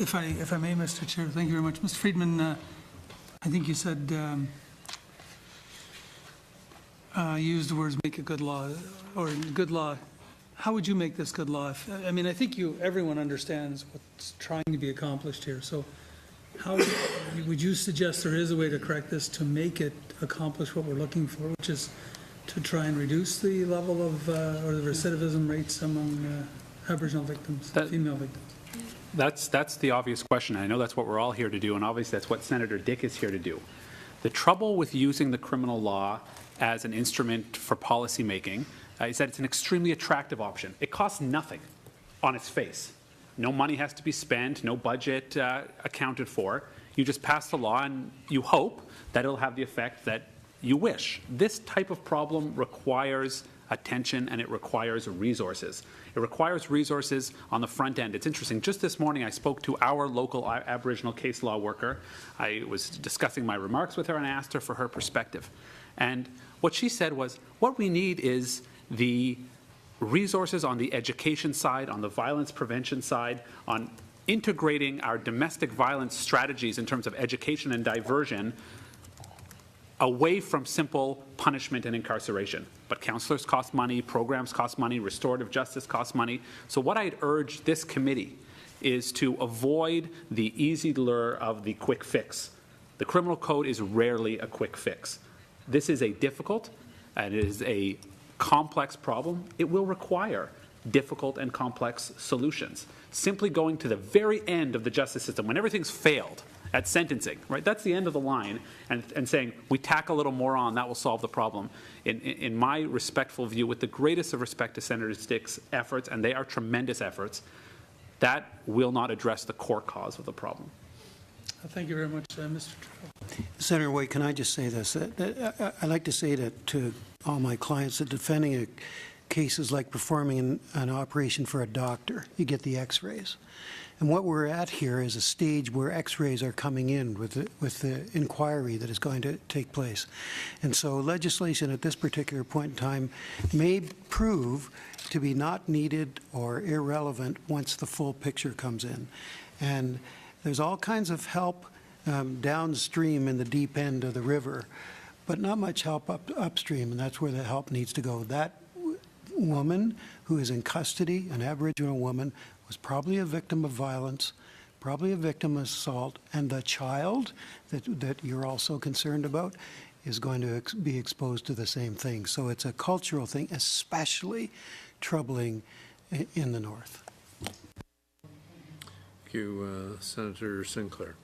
If I may, Mr. Chair, thank you very much. Mr. Friedman, I think you said, used the words make a good law, or good law. How would you make this good law? I mean, I think everyone understands what's trying to be accomplished here. So how would you suggest there is a way to correct this to make it accomplish what we're looking for, which is to try and reduce the level of, or the recidivism rates among Aboriginal victims, female victims? That's the obvious question. I know that's what we're all here to do, and obviously that's what Senator Dick is here to do. The trouble with using the criminal law as an instrument for policy making is that it's an extremely attractive option. It costs nothing on its face. No money has to be spent, no budget accounted for. You just pass the law and you hope that it'll have the effect that you wish. This type of problem requires attention and it requires resources. It requires resources on the front end. It's interesting. Just this morning I spoke to our local Aboriginal case law worker. I was discussing my remarks with her and I asked her for her perspective. And what she said was, what we need is the resources on the education side, on the violence prevention side, on integrating our domestic violence strategies in terms of education and diversion away from simple punishment and incarceration. But counselors cost money, programs cost money, restorative justice costs money. So what I'd urge this committee is to avoid the easy lure of the quick fix. The criminal code is rarely a quick fix. This is a difficult and it is a complex problem. It will require difficult and complex solutions. Simply going to the very end of the justice system, when everything's failed at sentencing, right? That's the end of the line, and saying, we tack a little more on, that will solve the problem. In my respectful view, with the greatest of respect to Senator Dick's efforts, and they are tremendous efforts, that will not address the core cause of the problem. Thank you very much, Mr. Trevor. Senator White, can I just say this? I like to say that to all my clients that defending a case is like performing an operation for a doctor. You get the x-rays. And what we're at here is a stage where x-rays are coming in with the inquiry that is going to take place. And so legislation at this particular point in time may prove to be not needed or irrelevant once the full picture comes in. And there's all kinds of help downstream in the deep end of the river, but not much help upstream, and that's where the help needs to go. That woman who is in custody, an Aboriginal woman, was probably a victim of violence, probably a victim of assault, and the child that you're also concerned about is going to be exposed to the same thing. So it's a cultural thing, especially troubling in the north. Thank you, Senator Sinclair.